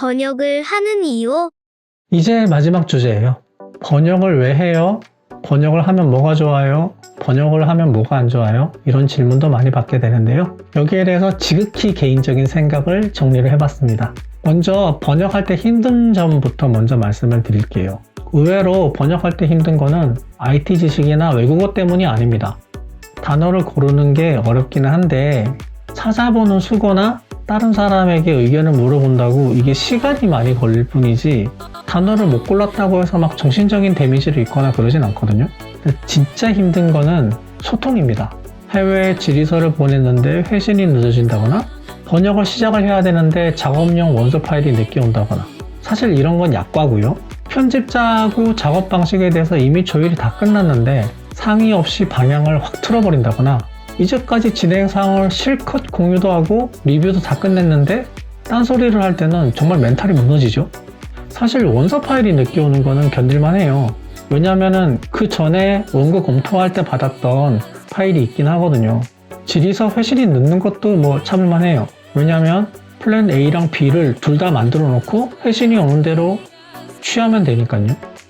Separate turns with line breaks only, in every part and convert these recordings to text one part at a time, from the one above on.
번역을 하는 이유?
이제 마지막 주제예요. 번역을 왜 해요? 번역을 하면 뭐가 좋아요? 번역을 하면 뭐가 안 좋아요? 이런 질문도 많이 받게 되는데요. 여기에 대해서 지극히 개인적인 생각을 정리를 해봤습니다. 먼저 번역할 때 힘든 점부터 먼저 말씀을 드릴게요. 의외로 번역할 때 힘든 거는 IT 지식이나 외국어 때문이 아닙니다. 단어를 고르는 게 어렵기는 한데 찾아보는 수고나 다른 사람에게 의견을 물어본다고 이게 시간이 많이 걸릴 뿐이지 단어를 못 골랐다고 해서 막 정신적인 데미지를 입거나 그러진 않거든요. 진짜 힘든 거는 소통입니다. 해외에 질의서를 보냈는데 회신이 늦어진다거나 번역을 시작을 해야 되는데 작업용 원서 파일이 늦게 온다거나 사실 이런 건 약과고요. 편집자하고 작업 방식에 대해서 이미 조율이 다 끝났는데 상의 없이 방향을 확 틀어버린다거나 이제까지 진행 사항을 실컷 공유도 하고 리뷰도 다 끝냈는데 딴소리를 할 때는 정말 멘탈이 무너지죠. 사실 원서 파일이 늦게 오는 거는 견딜만 해요. 왜냐면은 그 전에 원고 검토할 때 받았던 파일이 있긴 하거든요. 질의서 회신이 늦는 것도 뭐 참을만 해요. 왜냐면 플랜 A랑 B를 둘 다 만들어 놓고 회신이 오는 대로 취하면 되니까요.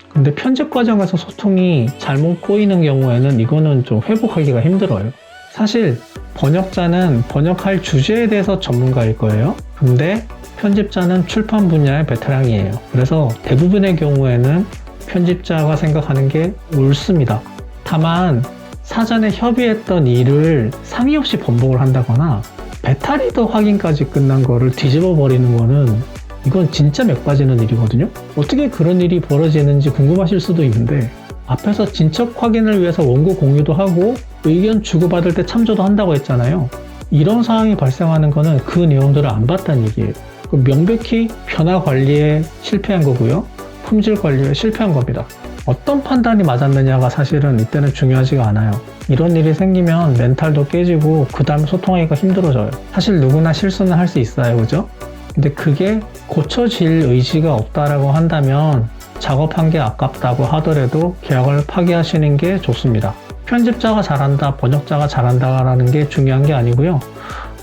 근데 편집 과정에서 소통이 잘못 꼬이는 경우에는 이거는 좀 회복하기가 힘들어요. 사실 번역자는 번역할 주제에 대해서 전문가일 거예요. 근데 편집자는 출판 분야의 베테랑이에요. 그래서 대부분의 경우에는 편집자가 생각하는 게 옳습니다. 다만 사전에 협의했던 일을 상의 없이 번복을 한다거나 베타리더 확인까지 끝난 거를 뒤집어 버리는 거는 이건 진짜 맥 빠지는 일이거든요. 어떻게 그런 일이 벌어지는지 궁금하실 수도 있는데 앞에서 진척 확인을 위해서 원고 공유도 하고 의견 주고받을 때 참조도 한다고 했잖아요. 이런 상황이 발생하는 거는 그 내용들을 안 봤다는 얘기예요. 명백히 변화 관리에 실패한 거고요. 품질 관리에 실패한 겁니다. 어떤 판단이 맞았느냐가 사실은 이때는 중요하지가 않아요. 이런 일이 생기면 멘탈도 깨지고 그 다음에 소통하기가 힘들어져요. 사실 누구나 실수는 할 수 있어요. 그죠? 근데 그게 고쳐질 의지가 없다라고 한다면 작업한 게 아깝다고 하더라도 계약을 파기하시는 게 좋습니다. 편집자가 잘한다, 번역자가 잘한다라는 게 중요한 게 아니고요.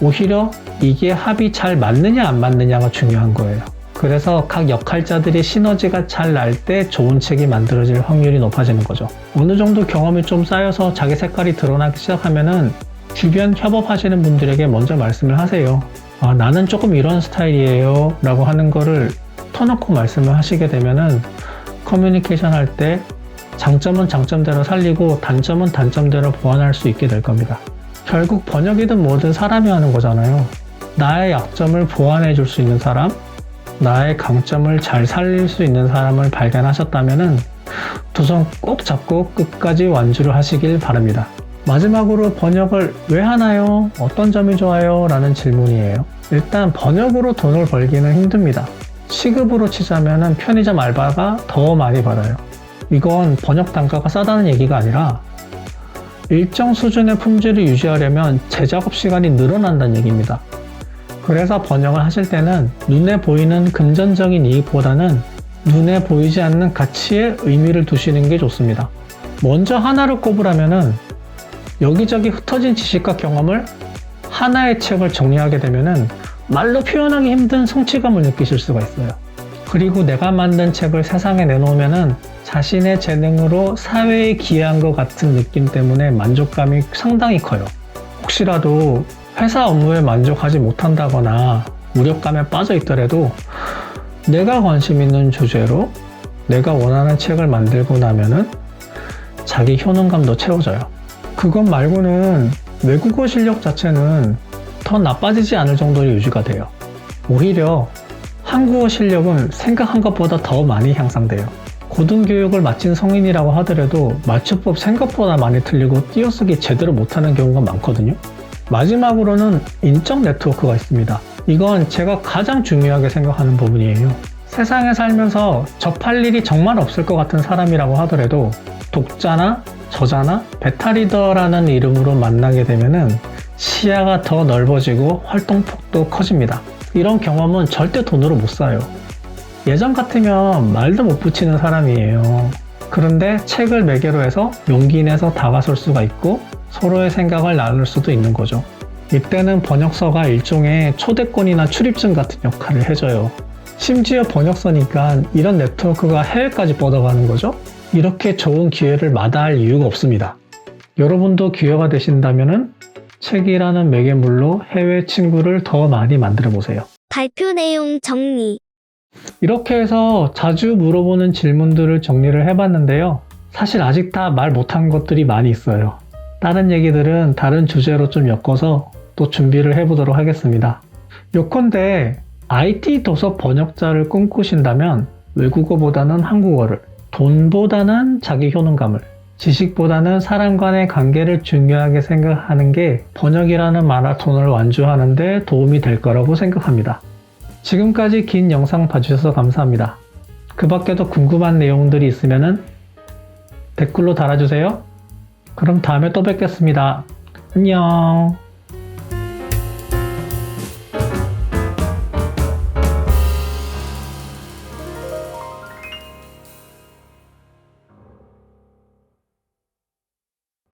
오히려 이게 합이 잘 맞느냐 안 맞느냐가 중요한 거예요. 그래서 각 역할자들이 시너지가 잘 날 때 좋은 책이 만들어질 확률이 높아지는 거죠. 어느 정도 경험이 좀 쌓여서 자기 색깔이 드러나기 시작하면은 주변 협업하시는 분들에게 먼저 말씀을 하세요. 나는 조금 이런 스타일이에요 라고 하는 거를 터놓고 말씀을 하시게 되면은 커뮤니케이션 할 때 장점은 장점대로 살리고 단점은 단점대로 보완할 수 있게 될 겁니다. 결국 번역이든 뭐든 사람이 하는 거잖아요. 나의 약점을 보완해 줄 수 있는 사람, 나의 강점을 잘 살릴 수 있는 사람을 발견하셨다면은 두 손 꼭 잡고 끝까지 완주를 하시길 바랍니다. 마지막으로 번역을 왜 하나요? 어떤 점이 좋아요? 라는 질문이에요. 일단 번역으로 돈을 벌기는 힘듭니다. 시급으로 치자면은 편의점 알바가 더 많이 벌어요. 이건 번역 단가가 싸다는 얘기가 아니라 일정 수준의 품질을 유지하려면 재작업 시간이 늘어난다는 얘기입니다. 그래서 번역을 하실 때는 눈에 보이는 금전적인 이익보다는 눈에 보이지 않는 가치에 의미를 두시는 게 좋습니다. 먼저 하나를 꼽으라면은 여기저기 흩어진 지식과 경험을 하나의 책을 정리하게 되면은 말로 표현하기 힘든 성취감을 느끼실 수가 있어요. 그리고 내가 만든 책을 세상에 내놓으면은 자신의 재능으로 사회에 기여한 것 같은 느낌 때문에 만족감이 상당히 커요. 혹시라도 회사 업무에 만족하지 못한다거나 무력감에 빠져 있더라도 내가 관심 있는 주제로 내가 원하는 책을 만들고 나면은 자기 효능감도 채워져요. 그것 말고는 외국어 실력 자체는 더 나빠지지 않을 정도로 유지가 돼요. 오히려 한국어 실력은 생각한 것보다 더 많이 향상돼요. 고등교육을 마친 성인이라고 하더라도 맞춤법 생각보다 많이 틀리고 띄어쓰기 제대로 못하는 경우가 많거든요. 마지막으로는 인적 네트워크가 있습니다. 이건 제가 가장 중요하게 생각하는 부분이에요. 세상에 살면서 접할 일이 정말 없을 것 같은 사람이라고 하더라도 독자나 저자나 베타리더라는 이름으로 만나게 되면은 시야가 더 넓어지고 활동폭도 커집니다. 이런 경험은 절대 돈으로 못 사요. 예전 같으면 말도 못 붙이는 사람이에요. 그런데 책을 매개로 해서 용기 내서 다가설 수가 있고 서로의 생각을 나눌 수도 있는 거죠. 이때는 번역서가 일종의 초대권이나 출입증 같은 역할을 해줘요. 심지어 번역서니까 이런 네트워크가 해외까지 뻗어가는 거죠. 이렇게 좋은 기회를 마다할 이유가 없습니다. 여러분도 기회가 되신다면 책이라는 매개물로 해외 친구를 더 많이 만들어 보세요.
발표 내용 정리.
이렇게 해서 자주 물어보는 질문들을 정리를 해봤는데요. 사실 아직 다 말 못한 것들이 많이 있어요. 다른 얘기들은 다른 주제로 좀 엮어서 또 준비를 해보도록 하겠습니다. 요컨대 IT 도서 번역자를 꿈꾸신다면 외국어보다는 한국어를, 돈보다는 자기 효능감을, 지식보다는 사람 간의 관계를 중요하게 생각하는 게 번역이라는 마라톤을 완주하는 데 도움이 될 거라고 생각합니다. 지금까지 긴 영상 봐주셔서 감사합니다. 그 밖에도 궁금한 내용들이 있으면 댓글로 달아주세요. 그럼 다음에 또 뵙겠습니다. 안녕.